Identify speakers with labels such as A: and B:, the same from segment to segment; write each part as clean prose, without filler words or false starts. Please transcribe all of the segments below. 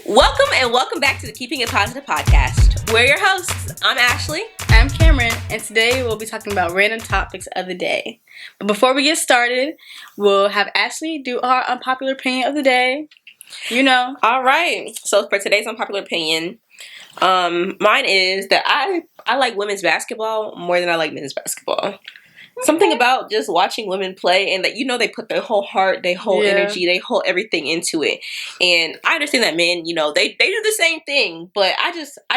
A: Welcome back to the Keeping It Positive podcast. We're your hosts. I'm Ashley.
B: I'm Cameron, and today we'll be talking about random topics of the day. But before we get started, we'll have Ashley do our unpopular opinion of the day. You know.
A: All right. So for today's unpopular opinion, mine is that I like women's basketball more than I like men's basketball. Something about just watching women play and that they put their whole heart, their whole energy, their whole everything into it. And I understand that men, they do the same thing, but I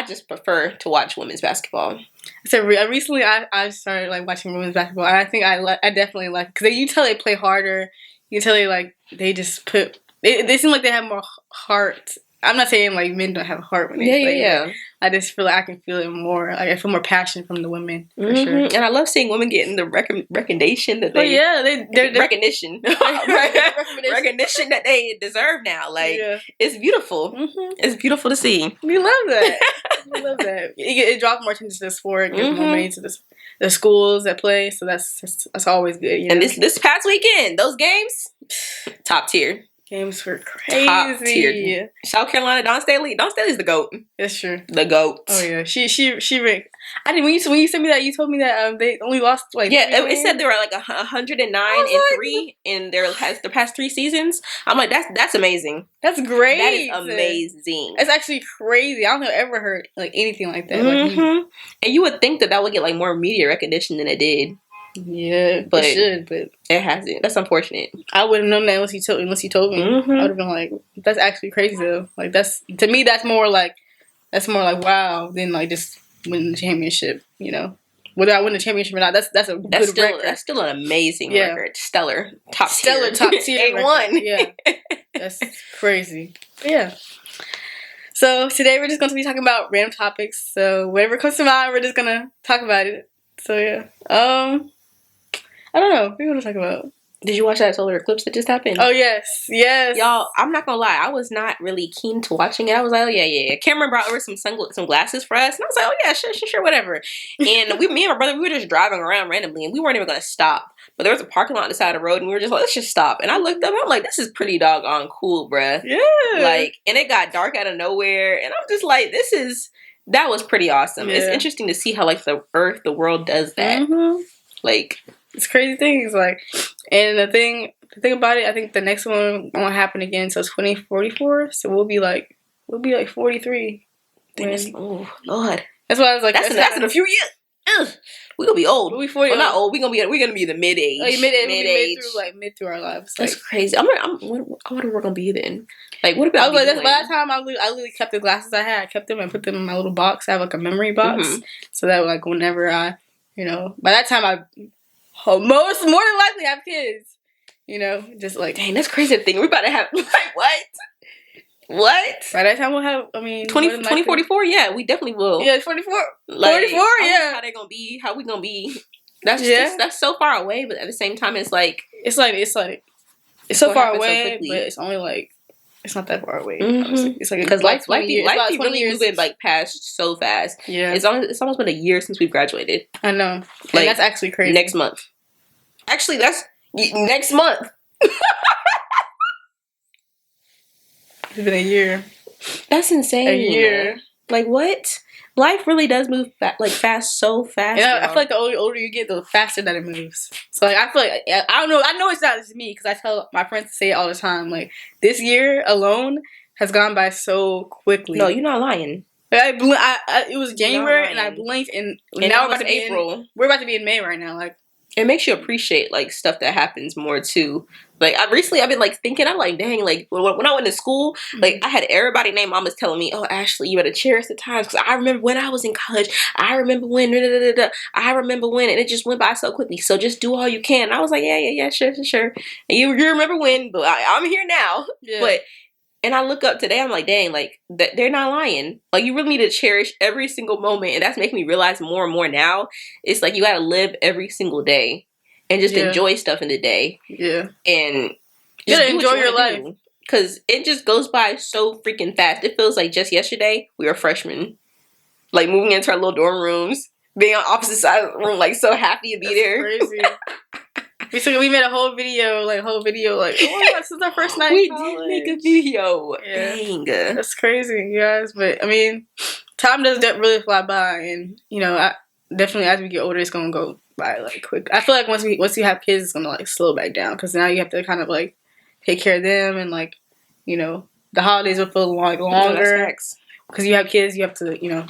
A: just prefer to watch women's basketball.
B: So recently I started like watching women's basketball, and I think I definitely like, because you tell they play harder. You can tell they just put. They seem like they have more heart. I'm not saying like men don't have heart when they play.
A: Yeah.
B: I just feel like I can feel it more. Like I feel more passion from the women for sure.
A: And I love seeing women getting the recognition that they.
B: they're
A: recognition that they deserve now. Like it's beautiful. It's beautiful to see.
B: We love that. We love that. It draws more attention to the sport. Gives more money to the schools that play. So that's always good. You know?
A: And this past weekend, those games, top tier.
B: Games were crazy.
A: Top tier. South Carolina, Dawn Staley. Dawn Staley's the GOAT.
B: That's true.
A: The GOAT.
B: Oh yeah, she ranked. I didn't. When you sent me that, you told me that they only lost like.
A: Yeah, it said they were like 109-3 in their past 3 seasons. I'm like, that's amazing.
B: That's great.
A: That is amazing.
B: It's actually crazy. I don't think I've ever heard like anything like that.
A: And you would think that would get like more media recognition than it did.
B: Yeah,
A: but
B: it should, but
A: it hasn't. That's unfortunate.
B: I wouldn't have known that unless you told me. I would have been like, that's actually crazy though. Like to me that's more like wow than like just winning the championship. You know, whether I win the championship or not, that's a good record.
A: That's still an amazing record. Stellar top tier.
B: A1. Yeah, that's crazy. But yeah. So today we're just going to be talking about random topics. So whatever comes to mind, we're just gonna talk about it. So yeah. I don't know. What do you want to talk about?
A: Did you watch that solar eclipse that just happened?
B: Oh, yes.
A: Y'all, I'm not going to lie. I was not really keen to watching it. I was like, oh, yeah. Cameron brought over some glasses for us. And I was like, oh, yeah, sure, whatever. And me and my brother, we were just driving around randomly. And we weren't even going to stop. But there was a parking lot on the side of the road. And we were just like, let's just stop. And I looked up. I'm like, this is pretty doggone cool, bruh.
B: Yeah.
A: Like, and it got dark out of nowhere. And I'm just like, that was pretty awesome. Yeah. It's interesting to see how, like, the world does that. Like...
B: It's crazy things, like, and the thing about it, I think the next one won't happen again until 2044. So we'll be like 43.
A: Oh Lord,
B: that's why I was like,
A: that's in a few years. We're gonna be old.
B: We'll be 40.
A: Well, not old. We're gonna be in the mid age.
B: Like mid through our lives.
A: That's crazy. I wonder what we're gonna be then. Like, what about?
B: I was like, by that time, I literally kept the glasses I had. I kept them and put them in my little box. I have like a memory box, so that like whenever I, by that time more than likely have kids, just like,
A: dang, that's crazy thing. We're about to have, like, what?
B: By that time we'll have,
A: 2044, yeah, we definitely will.
B: Yeah, 44,
A: like,
B: 44, yeah.
A: How they gonna be, how we gonna be. That's so far away, but at the same time, it's
B: so far away, but it's only like, it's not that far away. It's like,
A: because life be really moving like past so fast.
B: Yeah,
A: it's almost been a year since we've graduated.
B: I know, like, that's actually crazy.
A: Next month. Actually, that's next month.
B: It's been a year.
A: That's insane.
B: A year.
A: Like, what? Life really does move fast, so fast.
B: Yeah, I feel like the older you get, the faster that it moves. So like, I feel like, I don't know. I know it's not just me, because I tell my friends to say it all the time. Like, this year alone has gone by so quickly.
A: No, you're not lying.
B: It was January and I blinked, and now we're about to be April. We're about to be in May right now. Like,
A: it makes you appreciate like stuff that happens more too. Like, I've been like thinking, I'm like, dang, like when I went to school, like I had everybody named mamas telling me, oh, Ashley, you better cherish the times, because I remember when I was in college. I remember when, I remember when, and it just went by so quickly. So just do all you can. And I was like, yeah, sure. And you remember when, but I'm here now.
B: Yeah.
A: But. And I look up today, I'm like, dang, like, they're not lying. Like, you really need to cherish every single moment. And that's making me realize more and more now. It's like, you got to live every single day and just enjoy stuff in the day.
B: Yeah.
A: And
B: you gotta enjoy your life.
A: Because it just goes by so freaking fast. It feels like just yesterday, we were freshmen. Like, moving into our little dorm rooms, being on opposite sides of the room, like, so happy to be there.
B: Crazy. We made a whole video, like, oh my god, this is our first night
A: We
B: in college.
A: did make a video.
B: Yeah.
A: Dang.
B: That's crazy, you guys. But, I mean, time does really fly by. And, you know, definitely as we get older, it's going to go by, like, quick. I feel like once you have kids, it's going to, like, slow back down. Because now you have to kind of, like, take care of them. And, like, you know, the holidays will feel like longer. Because you have kids, you have to, you know,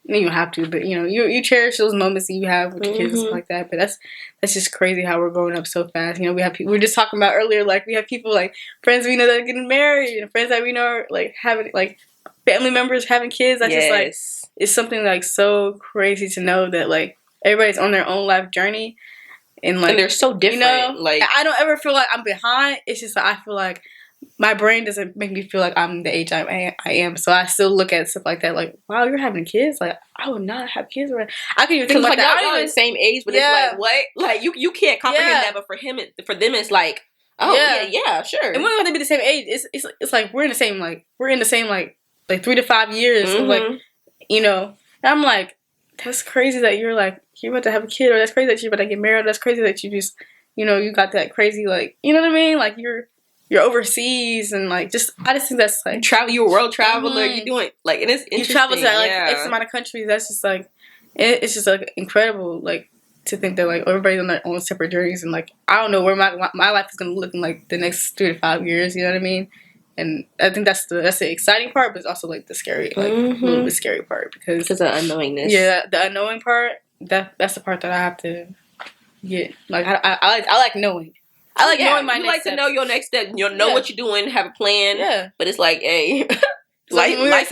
B: you don't have to, but you know, you cherish those moments that you have with your kids and stuff like that. But that's just crazy how we're growing up so fast. You know, we have people we were just talking about earlier, like we have people like friends we know that are getting married and friends that we know are like having like family members having kids. That's just like it's something like so crazy to know that like everybody's on their own life journey and like
A: they're so different.
B: You know,
A: like
B: I don't ever feel like I'm behind. It's just like I feel like my brain doesn't make me feel like I'm the age I am. So I still look at stuff like that like, wow, you're having kids? Like, I would not have kids. I can't even think like that.
A: Y'all the same age, but it's like, what? Like, you can't comprehend that, but for them, it's like, oh, yeah, sure.
B: And we don't have to be the same age. It's like, we're in the same, like 3 to 5 years. Of like, you know, and I'm like, that's crazy that you're like, you're about to have a kid, or that's crazy that you're about to get married, or that's crazy that you just, you know, you got that crazy, like, you know what I mean? Like, you're overseas and like I just think that's like
A: you're a world traveler. You're doing like and it's interesting.
B: You travel to like X amount of countries. That's just like it's just like incredible. Like to think that like everybody's on their own separate journeys and like I don't know where my life is gonna look in like the next 3 to 5 years. You know what I mean? And I think that's the exciting part, but it's also like the scary, like a little bit scary part because
A: the unknowingness.
B: Yeah, the unknowing part. That's the part that I have to get. Like I like knowing. I like knowing my next
A: steps. To know your next step. You'll know what you're doing, have a plan.
B: Yeah.
A: But it's like, hey.
B: When we were in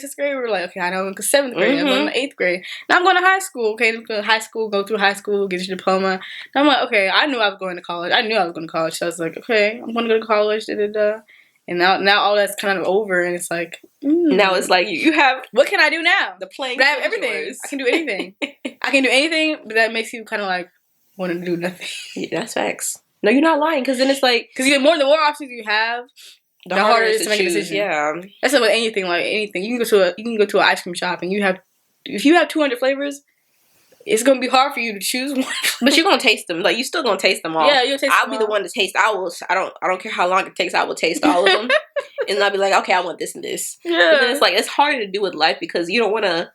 B: 6th grade, we were like, okay, I know I'm in 7th grade, I'm going to 8th grade. Now I'm going to high school, okay? Go through high school, get your diploma. Now I'm like, okay, I knew I was going to college. So I was like, okay, I'm going to go to college, da-da-da. And now all that's kind of over, and it's like...
A: Now it's like, you have...
B: What can I do now?
A: The playing
B: I have everything. Yours. I can do anything. I can do anything, but that makes you kind of like, want to do nothing.
A: Yeah, that's facts. No, you're not lying, because then it's like...
B: Because the more options you have, the harder it is to make a decision.
A: Yeah.
B: That's not with anything, like anything. You can go to an ice cream shop, and if you have 200 flavors, it's going to be hard for you to choose one.
A: But you're going to taste them. Like, you're still going to taste them all.
B: Yeah, you'll taste them all.
A: I'll be the one to taste. I don't care how long it takes. I will taste all of them. And I'll be like, okay, I want this and this. Yeah. But then it's like, it's harder to do with life because you don't want to...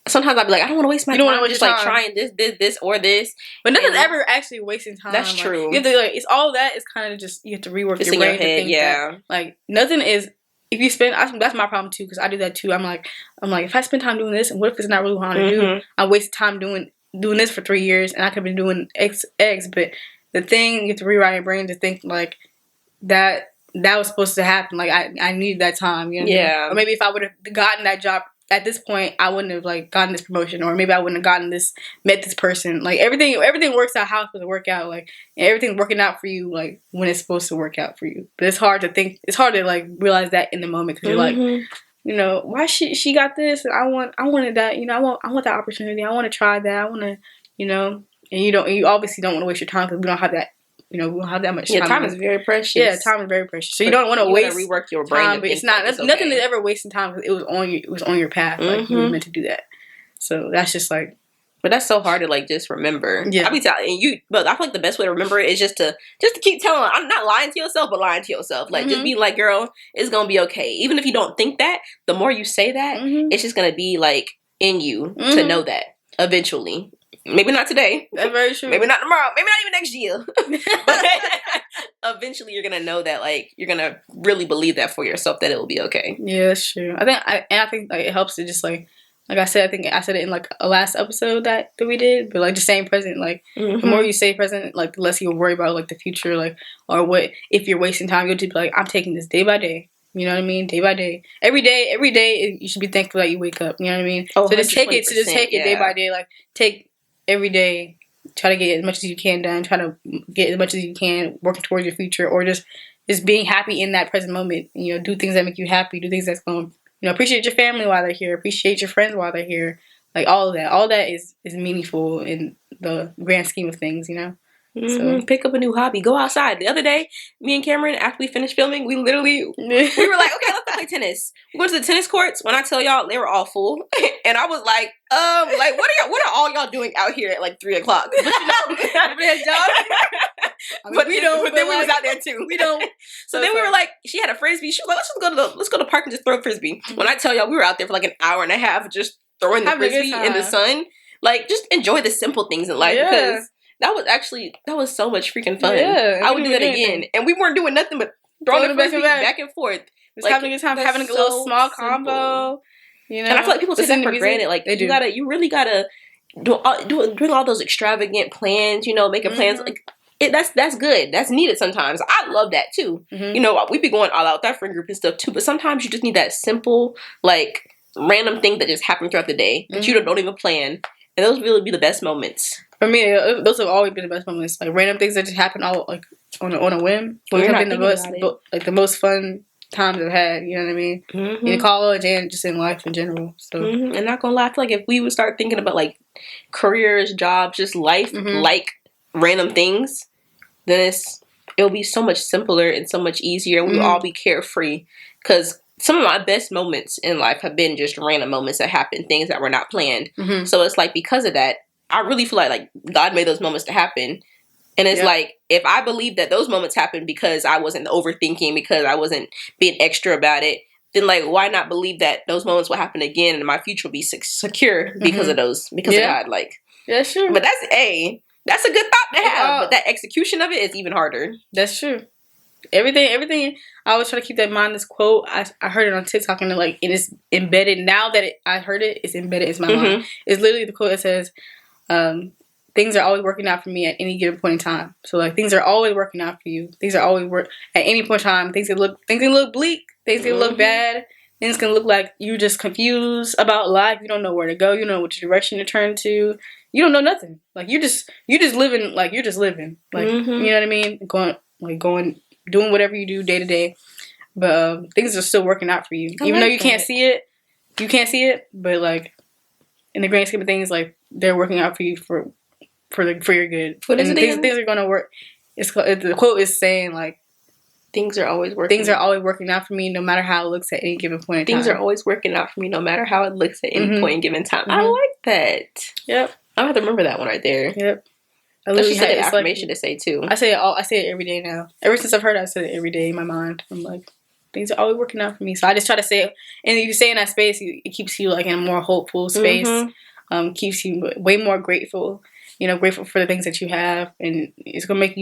A: Sometimes I'll be like, I don't want to waste my time just like trying this, or this.
B: But nothing's ever actually wasting time.
A: That's true.
B: You have to, like, it's all that is kind of just, you have to rework your brain to think that, like, nothing is, if you spend, that's my problem too, because I do that too. I'm like, if I spend time doing this, and what if it's not really what I want to do? I waste time doing this for 3 years, and I could have been doing X, but the thing, you have to rewrite your brain to think, like, that was supposed to happen. Like, I needed that time, you know what I mean? Or maybe if I would have gotten that job at this point, I wouldn't have like gotten this promotion, or maybe I wouldn't have met this person. Like everything works out how it's supposed to work out. Like and everything's working out for you, like when it's supposed to work out for you. But it's hard to think. It's hard to like realize that in the moment because you're like, you know, why she got this? And I wanted that. You know, I want that opportunity. I want to try that. I want to, you know. And you obviously don't want to waste your time because we don't have that. You know, we don't have that much time.
A: Yeah, time is very precious.
B: Yeah, time is very precious. So you don't want to rework
A: your brain.
B: Time, but it's not. Nothing is ever wasting time because it was on you. It was on your path. Like you were meant to do that. So that's just like.
A: But that's so hard to like just remember.
B: Yeah,
A: I be telling you, but I feel like the best way to remember it is just to keep telling. I'm not lying to yourself, but lying to yourself. Like just be like, girl, it's gonna be okay. Even if you don't think that, the more you say that, it's just gonna be like in you to know that eventually. Maybe not today.
B: That's very true.
A: Maybe not tomorrow. Maybe not even next year. But eventually you're going to know that, like, you're going to really believe that for yourself that it will be okay.
B: Yeah, that's true. I think like, it helps to just, like I said, I think I said it in, like, a last episode that we did, but, like, just saying present, like, the more you say present, like, the less you'll worry about, like, the future, like, or what, if you're wasting time, you'll just be like, I'm taking this day by day. You know what I mean? Day by day. Every day, you should be thankful that you wake up. You know what I mean?
A: Oh,
B: so just take it day by day. Like, take every day, try to get as much as you can done, try to get as much as you can, working towards your future, or just being happy in that present moment. You know, do things that make you happy, do things that's going to, you know, appreciate your family while they're here, appreciate your friends while they're here. Like, all of that. All that is meaningful in the grand scheme of things, you know? So
A: pick up a new hobby. Go outside. The other day, me and Cameron, after we finished filming, we were like, okay, play tennis. We went to the tennis courts. When I tell y'all, they were all full, and I was like, what are all y'all doing out here at like 3 o'clock? But but we don't. But then we was out there too. We don't. So then we were like, she had a frisbee. She was like, let's go to the park and just throw a frisbee. When I tell y'all, we were out there for like an hour and a half just throwing the frisbee in the sun. Like, just enjoy the simple things in life because that was so much freaking fun. Yeah, I would do that again, and we weren't doing nothing but throwing the frisbee back and forth.
B: Just having a good time, having a little small combo. You know,
A: and I feel like people take that for granted. Like you really gotta doing all those extravagant plans. You know, making plans like. That's good. That's needed sometimes. I love that too. You know, we be going all out with our friend group and stuff too. But sometimes you just need that simple, like random thing that just happened throughout the day that you don't even plan, and those really be the best moments. For me,
B: those have always been the best moments. Like random things that just happen all like on a whim. Those have been the most fun times I've had. You know what I mean? In college and just in life in general. So,
A: and not gonna lie, I feel like if we would start thinking about like careers, jobs, just life, like random things, then it'll be so much simpler and so much easier. We'll all be carefree because some of my best moments in life have been just random moments that happen, things that were not planned. So it's like because of that, I really feel like God made those moments to happen. And it's like, if I believe that those moments happened because I wasn't overthinking, because I wasn't being extra about it, then like, why not believe that those moments will happen again and my future will be secure because of those, because of God. Like,
B: yeah, sure.
A: But that's a good thought to have, but that execution of it is even harder.
B: That's true. Everything. I always try to keep that in mind. This quote, I heard it on TikTok, and it is embedded. Now that I heard it, it's embedded in my mind. It's literally the quote that says, "Things are always working out for me at any given point in time." So like things are always working out for you. Things are always at any point in time. Things can look bleak. Things can look bad. Things can look like you're just confused about life. You don't know where to go. You don't know which direction to turn to. You don't know nothing. Like you're just living. Like you're just living. Like you know what I mean? Going, doing whatever you do day to day. But things are still working out for you, even though you can't see it. You can't see it, but like in the grand scheme of things, like they're working out for you for your good.
A: What is it?
B: Things are gonna work. The quote is saying like
A: things are always working
B: out for me, no matter how it looks at any given point in time.
A: Things are always working out for me, no matter how it looks at any point in given time. I like that.
B: Yep.
A: I have to remember that one right there.
B: Yep.
A: I literally had an affirmation to say too.
B: I say it every day now. Ever since I've heard it, I say it every day in my mind. I'm like, things are always working out for me. So I just try to say it. And if you say in that space, it keeps you like in a more hopeful space. Keeps you way more grateful. You know, grateful for the things that you have, and it's gonna make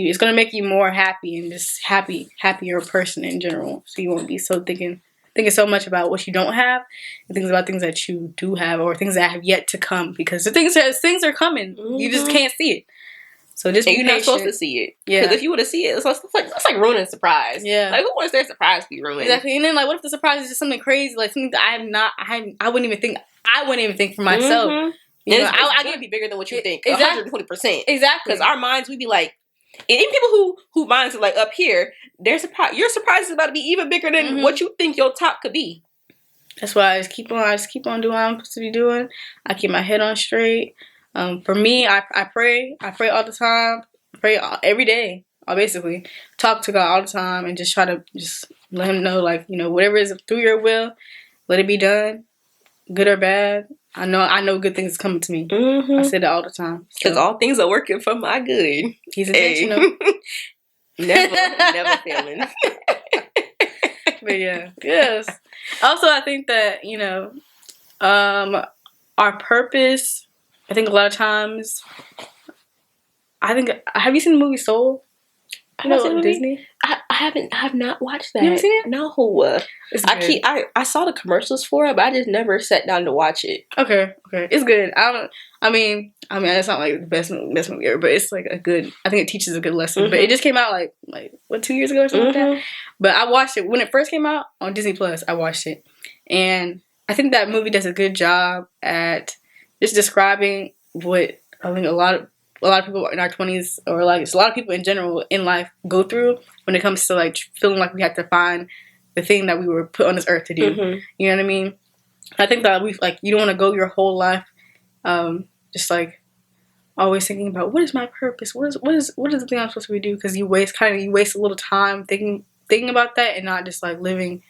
B: you more happy and just happier person in general. So you won't be so thinking so much about what you don't have, and things about things that you do have, or things that have yet to come. Because the things are coming, you just can't see it. So just
A: you're not supposed to see it. Yeah. Because if you were to see it, it's like ruining a surprise.
B: Yeah.
A: Like who wants their surprise to be ruined?
B: Exactly. And then like, what if the surprise is just something crazy, like something that I wouldn't even think for myself.
A: You know, I can't be bigger than what you think.
B: Exactly.
A: 120%.
B: Exactly.
A: Because our minds, we be like, and even people who minds are like up here, your surprise is about to be even bigger than what you think your top could be.
B: That's why I just keep on doing what I'm supposed to be doing. I keep my head on straight. For me, I pray all the time. I pray every day. I basically talk to God all the time and just try to just let Him know, like, you know, whatever is through Your will, let it be done, good or bad. I know good things coming to me. I say that all the time.
A: Because all things are working for my good.
B: He's intentional.
A: never failing.
B: But yeah, yes. Also, I think that, you know, our purpose, I think a lot of times, have you seen the movie Soul? You know, Disney?
A: I have not watched that.
B: You haven't seen it?
A: No. I saw the commercials for it, but I just never sat down to watch it.
B: Okay. It's good. I mean, it's not like the best movie ever, but it's like I think it teaches a good lesson. But it just came out like 2 years ago or something like that. But I watched it when it first came out on Disney Plus. I watched it, and I think that movie does a good job at just describing what I think a lot of people in our 20s, or like just a lot of people in general in life, go through when it comes to like feeling like we have to find the thing that we were put on this earth to do. You know what I mean? I think that you don't want to go your whole life just like always thinking about what is my purpose, what is the thing I'm supposed to do, because you waste a little time thinking about that and not just like living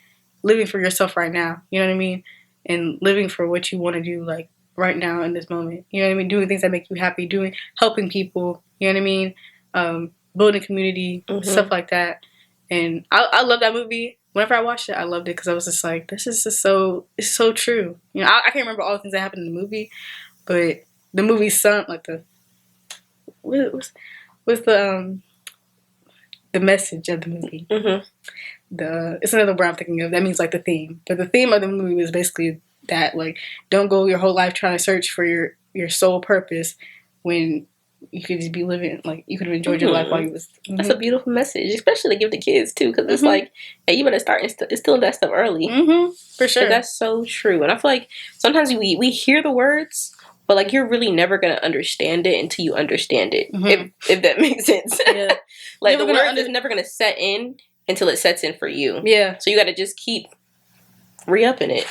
B: living for yourself right now. You know what I mean? And living for what you want to do, like right now in this moment. You know what I mean? Doing things that make you happy, helping people. You know what I mean? Building community, stuff like that. And I love that movie. Whenever I watched it, I loved it because I was just like, this is just it's so true. You know, I can't remember all the things that happened in the movie, but the movie's son, like what's the message of the movie? It's another word I'm thinking of. That means like the theme. But the theme of the movie was basically that, like, don't go your whole life trying to search for your sole purpose when you could just be living, like, you could have enjoyed your life while you was.
A: That's a beautiful message, especially to give the kids too, because it's like, hey, you better start instilling that stuff early.
B: For sure.
A: That's so true. And I feel like sometimes we hear the words, but like you're really never gonna understand it until you understand it. If that makes sense. Yeah. Like the word is never gonna set in until it sets in for you.
B: Yeah.
A: So you gotta just keep re-upping it.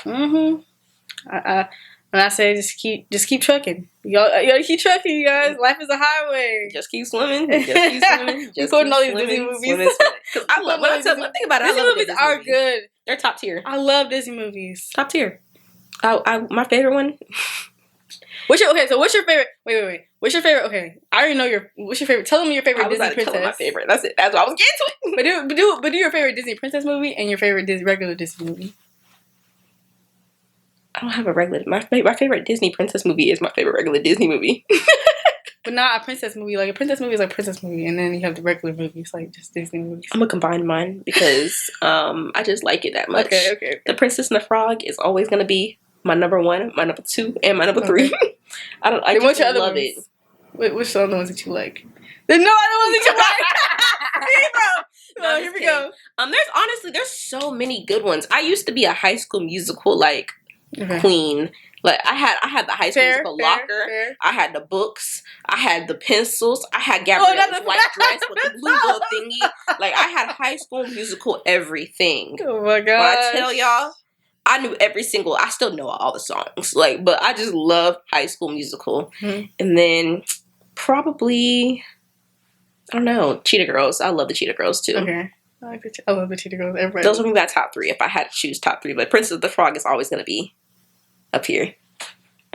B: When I say just keep trucking. Y'all keep trucking, you guys. Life is a highway.
A: Just keep swimming. Just keep swimming. Just
B: quoting all these Disney movies.
A: Because I love one thing about it.
B: Disney movies are good.
A: They're top tier.
B: I love Disney movies.
A: Top tier. My favorite one.
B: What's your favorite? Wait. What's your favorite? Okay, I already know what's your favorite. Tell them your favorite Disney princess.
A: My favorite. That's it. That's what I was getting to.
B: But do your favorite Disney princess movie and your favorite regular Disney movie.
A: I don't have a regular. My favorite Disney princess movie is my favorite regular Disney movie.
B: But not a princess movie. Like a princess movie is like a princess movie, and then you have the regular movies, like just Disney movies.
A: I'm gonna combine mine because I just like it that much.
B: Okay. The
A: Princess and the Frog is always gonna be my number 1, my number 2, and my number 3. I just love it.
B: Which are the other ones that you like? There's no other ones that you like. Hey, bro. No, here we go.
A: There's so many good ones. I used to be a High School Musical queen. Like I had the High School Musical locker. I had the books. I had the pencils. I had Gabriella's white dress with the blue bow thingy. Like I had High School Musical everything.
B: Oh my god!
A: When I tell y'all, I knew every single. I still know all the songs. Like, but I just love High School Musical. And then probably I don't know, Cheetah Girls. I love the Cheetah Girls too.
B: Okay. I love the Cheetah Girls. Everybody.
A: Those would be my top 3 if I had to choose top 3. But Princess of the Frog is always going to be up here.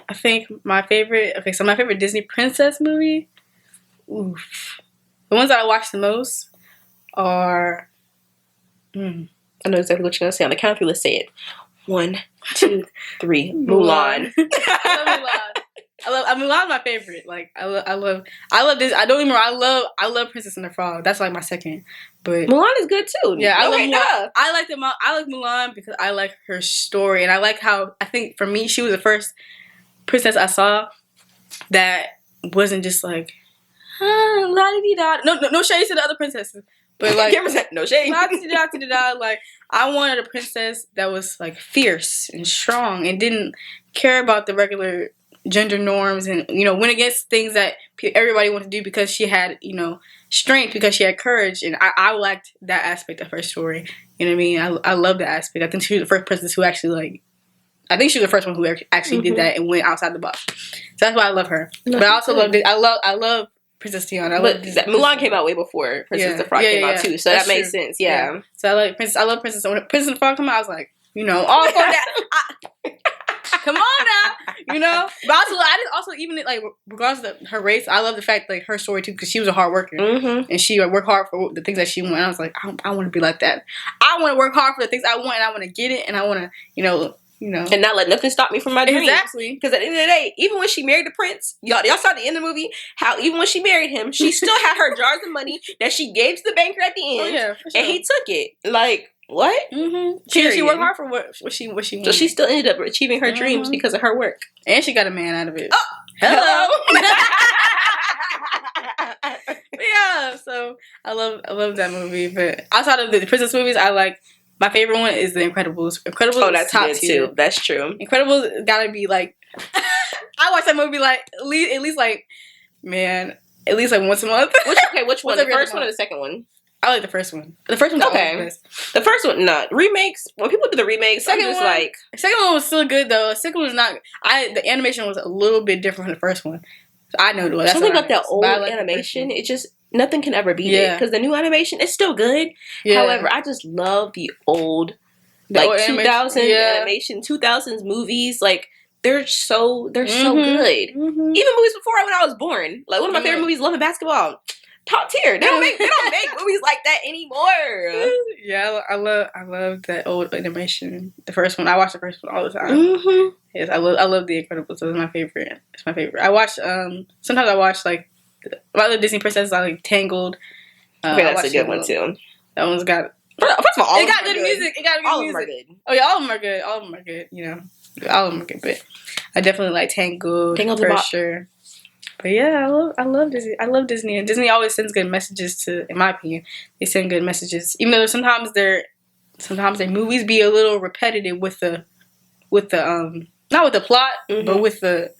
B: I think my favorite. Okay, so my favorite Disney princess movie. Oof. The ones that I watch the most are.
A: I know exactly what you're going to say. On the count of 3, let's say it. 1, 2, 3. Mulan.
B: I love Mulan. Mulan's my favorite. Like I love this. I don't even. I love Princess and the Frog. That's like my second. But
A: Mulan is good too.
B: Yeah, I love Mulan. I like Mulan because I like her story, and I like how I think for me she was the first princess I saw that wasn't just like la di da. No shade to the other princesses, but like
A: no shade.
B: La di da. Like I wanted a princess that was like fierce and strong and didn't care about the regular gender norms and went against things that everybody wanted to do because she had strength, because she had courage, and I liked that aspect of her story. You know what I mean? I love that aspect. I think she was the first princess who actually I think she was the first one who actually did that and went outside the box. So that's why I love her. But I also love it. I love Princess Tiana.
A: Mulan came out way before Princess the Frog came out too, so that makes sense. Yeah.
B: So I love Princess. When Princess and the Frog came out, I was like, all for that. Come on now, But also, even like regardless of her race, I love the fact like her story too, because she was a hard worker and she worked hard for the things that she wanted. And I was like, I want to be like that. I want to work hard for the things I want, and I want to get it, and I want to,
A: and not let nothing stop me from my dreams.
B: Exactly.
A: Because at the end of the day, even when she married the prince, y'all saw at the end of the movie how even when she married him, she still had her jars of money that she gave to the banker at the end.
B: Oh, yeah, for sure.
A: And he took it. Like. What?
B: She worked hard for what she wanted.
A: So she still ended up achieving her dreams because of her work.
B: And she got a man out of it.
A: Oh, hello.
B: Yeah, so I love that movie. But outside of the princess movies, I like my favorite one is The Incredibles. Incredibles
A: that's
B: is top
A: good
B: tier.
A: Too. That's true.
B: Incredibles gotta be like I watch that movie like at least like once a month.
A: Which one? The first one or the second one?
B: I like the first one. The first one's okay. The best.
A: The first one, no. Remakes, when people do the remakes,
B: second one was still good though. The second one was not. The animation was a little bit different from the first one. So I know that's
A: something about that old animation. It just nothing can ever beat it because the new animation is still good. Yeah. However, I just love the old like 2000 animation, 2000s movies, like they're so good. Even movies before when I was born, like one of my favorite movies, Love and Basketball, top tier. They don't make movies like that anymore.
B: Yeah, I love that old animation. The first one, I watch the first one all the time. Yes, I love The Incredibles. It's my favorite. It's my favorite. I watch sometimes I watch like my other Disney princesses. I like Tangled.
A: Okay, that's a good one too.
B: That one's got.
A: First of all,
B: it got good music. It got good music.
A: All of them are good.
B: Oh yeah, all of them are good. All of them are good. You know, all of them are good. But I definitely like Tangled for sure. But yeah, I love Disney. I love Disney, and Disney always sends good messages to. In my opinion, they send good messages. Even though sometimes their movies be a little repetitive with the not with the plot, but with the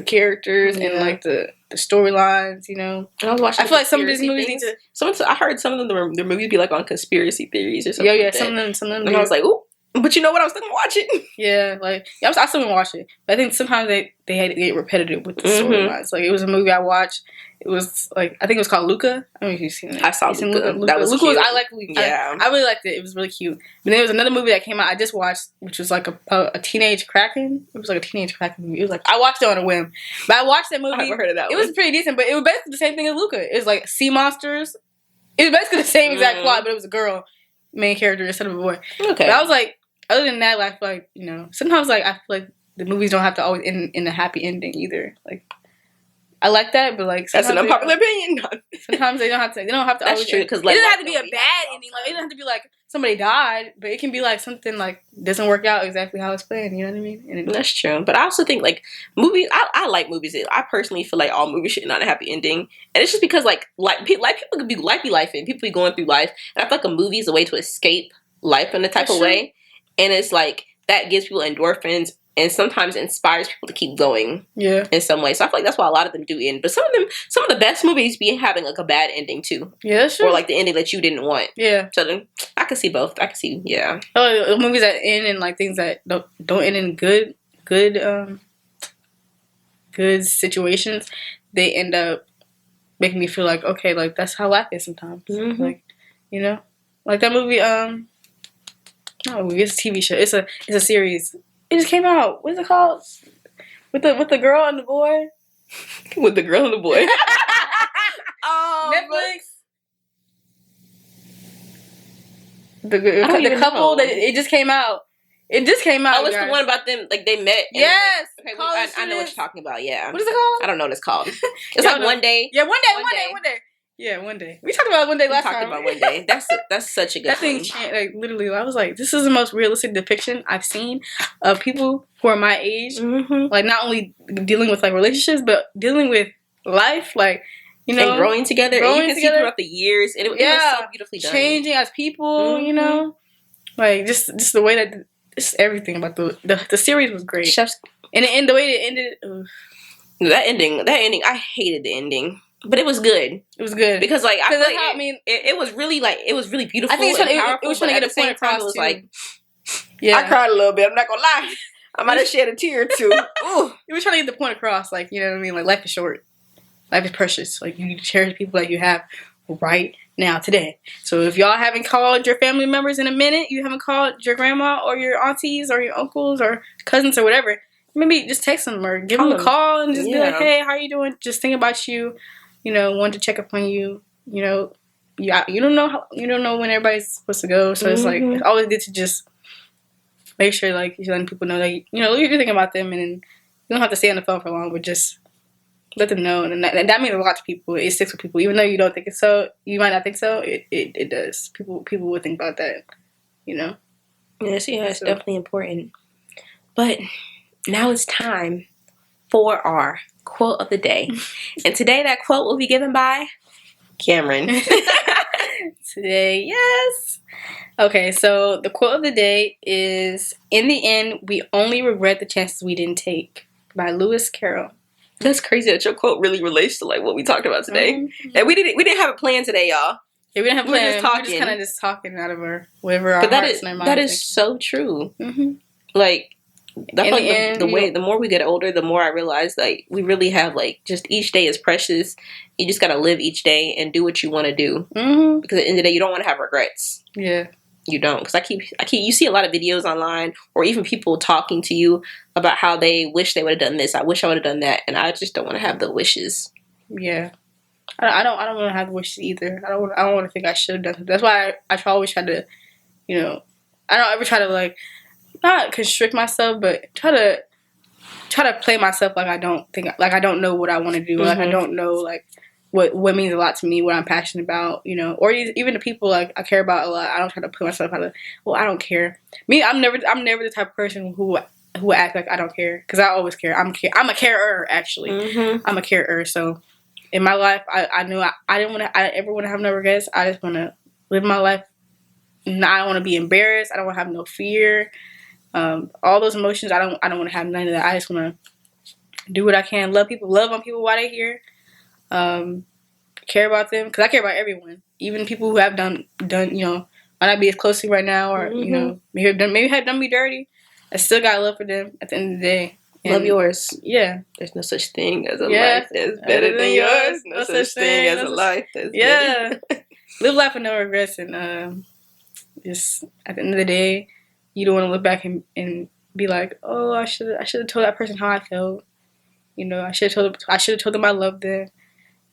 B: characters and like the storylines, you know.
A: And I was watching.
B: I feel like some of these movies need to.
A: I heard some of them their movies be like on conspiracy theories or something.
B: Yeah, some of them.
A: And I was like, ooh. But you know what? I was still gonna watch it.
B: Yeah, like I still gonna watch it. But I think sometimes they had to get repetitive with the storylines. Like it was a movie I watched. It was like I think it was called Luca. I don't know if you've seen it.
A: I saw Luca. That was
B: Luca.
A: Cute.
B: I like Luca. Yeah, I really liked it. It was really cute. But then there was another movie that came out. I just watched, which was like a teenage Kraken. It was like a teenage Kraken movie. It was like I watched it on a whim, but I watched that movie.
A: I never heard of that.
B: It was pretty decent, but it was basically the same thing as Luca. It was like sea monsters. It was basically the same exact plot, but it was a girl main character instead of a boy. Okay, but I was like. Other than that, I feel like, you know, sometimes like I feel like the movies don't have to always end in a happy ending either. Like I like that, but like
A: that's an unpopular opinion.
B: Sometimes they don't have to. They don't have to.
A: That's
B: always
A: true because like,
B: it doesn't have to be a bad ending. Like it doesn't have to be like somebody died, but it can be like something like doesn't work out exactly how it's planned. You know what I mean? And
A: that's true. But I also think like movies. I like movies. I personally feel like all movies should not have a happy ending, and it's just because like people could be lifing. People be going through life, and I feel like a movie is a way to escape life in a type of way. And it's like that gives people endorphins and sometimes inspires people to keep going. Yeah. In some way. So I feel like that's why a lot of them do end. But some of the best movies be having like a bad ending too. Yeah, that's true. Or like the ending that you didn't want. Yeah. So then I can see both. I can see
B: movies that end in like things that don't end in good situations, they end up making me feel like, okay, like that's how life is sometimes. Like, you know? Like that movie, no, it's a TV show. It's a series. It just came out. What is it called? With the girl and the boy.
A: With the girl and the boy.
B: Netflix. The couple that it just came out. It just came out.
A: Oh, it's the one about them like they met.
B: Yes.
A: Okay, I know what you're talking about. Yeah.
B: What is it called?
A: I don't know what it's called. It's like One Day.
B: Yeah, One Day. Yeah, One Day. We talked about One Day last time.
A: We talked about One Day. That's such a good
B: thing. Like literally, I was like, this is the most realistic depiction I've seen of people who are my age. Like not only dealing with like relationships, but dealing with life. Like you know,
A: and growing together. And you can see throughout the years, and it was so beautifully done.
B: Changing as people. You know, like just the way that just everything about the series was great. And the way it ended.
A: That ending, I hated the ending. But it was good. It was good because, like, I feel like it was really like it was really beautiful. I think it was trying to get a point across. It was like, I cried a little bit. I'm not gonna lie. I might have shed a tear or two.
B: Ooh. It was trying to get the point across, like you know what I mean. Like life is short, life is precious. Like you need to cherish people that you have right now today. So if y'all haven't called your family members in a minute, you haven't called your grandma or your aunties or your uncles or cousins or whatever, maybe just text them or give them a call and just be like, hey, how you doing? Just think about you. You know, want to check up on you. You know, you don't know when everybody's supposed to go. So it's like it's always good to just make sure like you're letting people know that you're thinking about them, and then you don't have to stay on the phone for long, but just let them know. And that means a lot to people. It sticks with people, even though you don't think it's so. You might not think so. It does. People would think about that. You know.
A: Yes, it's definitely important. But now it's time for our quote of the day. And today that quote will be given by Cameron.
B: Today, yes. Okay, so the quote of the day is, in the end, we only regret the chances we didn't take, by Lewis Carroll.
A: That's crazy that your quote really relates to like what we talked about today. And we didn't have a plan today, y'all.
B: Yeah, we didn't have a plan. We were just kind of just talking out of our whatever our hearts and our minds.
A: That is so true. Like the more we get older, the more I realize like we really have like just each day is precious. You just gotta live each day and do what you want to do. Because at the end of the day, you don't want to have regrets.
B: Yeah.
A: you don't. Because you see a lot of videos online, or even people talking to you about how they wish they would have done this. I wish I would have done that, and I just don't want to have the wishes.
B: Yeah, I don't want to have wishes either. I don't want to think I should have done something. That's why I always try to, you know, I don't ever try to like not constrict myself, but try to play myself like I don't know what I want to do, like I don't know like what means a lot to me, what I'm passionate about, you know, or even the people like I care about a lot. I don't try to put myself out of, well, I don't care. Me, I'm never the type of person who act like I don't care, because I always care. I'm a carer, actually. I'm a carer. So in my life, I knew I didn't ever want to have no regrets. I just want to live my life. I don't want to be embarrassed. I don't want to have no fear. All those emotions, I don't want to have none of that. I just want to do what I can, love on people while they're here, care about them, because I care about everyone, even people who have done you know, might not be as close to me right now, or you know, maybe have done me dirty. I still got love for them at the end of the day. And
A: love yours.
B: Yeah.
A: There's no such thing as a life that's better than yours. No such thing as a life that's better.
B: Live life with no regrets, and just at the end of the day, you don't want to look back and be like, oh, I should have told that person how I felt. You know, I should have told them I loved them.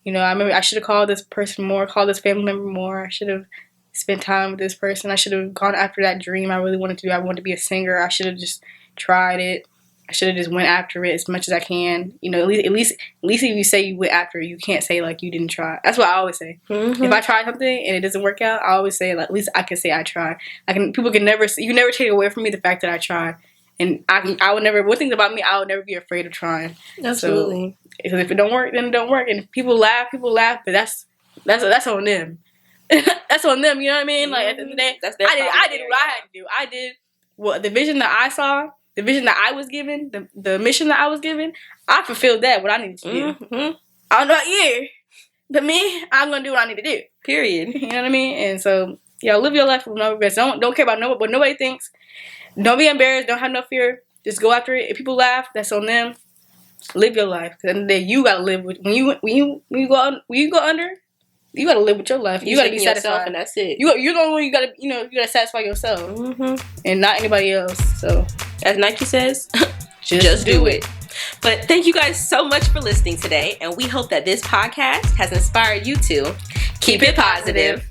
B: You know, I remember I should have called this person more, called this family member more. I should have spent time with this person. I should have gone after that dream I really wanted to do. I wanted to be a singer. I should have just tried it. I should have just went after it as much as I can. You know, at least if you say you went after it, you can't say like you didn't try. That's what I always say. If I try something and it doesn't work out, I always say like, at least I can say I tried. You can never take away from me the fact that I tried. And I would never. One thing about me, I would never be afraid of trying.
A: Absolutely.
B: So, if it don't work, then it don't work. And if people laugh. But that's on them. That's on them. You know what I mean? Like at the end of the day, I did what I had to do. I did what the vision that I saw. The vision that I was given, the mission that I was given, I fulfilled that, what I needed to do. I don't know about you, but me, I'm going to do what I need to do.
A: Period.
B: You know what I mean? And so, yeah, live your life with no regrets. Don't care about what nobody thinks. Don't be embarrassed. Don't have no fear. Just go after it. If people laugh, that's on them. Live your life. Because at the end of the day, you got to live with, when you go under, you got to live with your life. You got to be satisfied.
A: And that's it.
B: You're the one you got to satisfy yourself. And not anybody else. So,
A: as Nike says, just do it. But thank you guys so much for listening today, and we hope that this podcast has inspired you to keep it positive.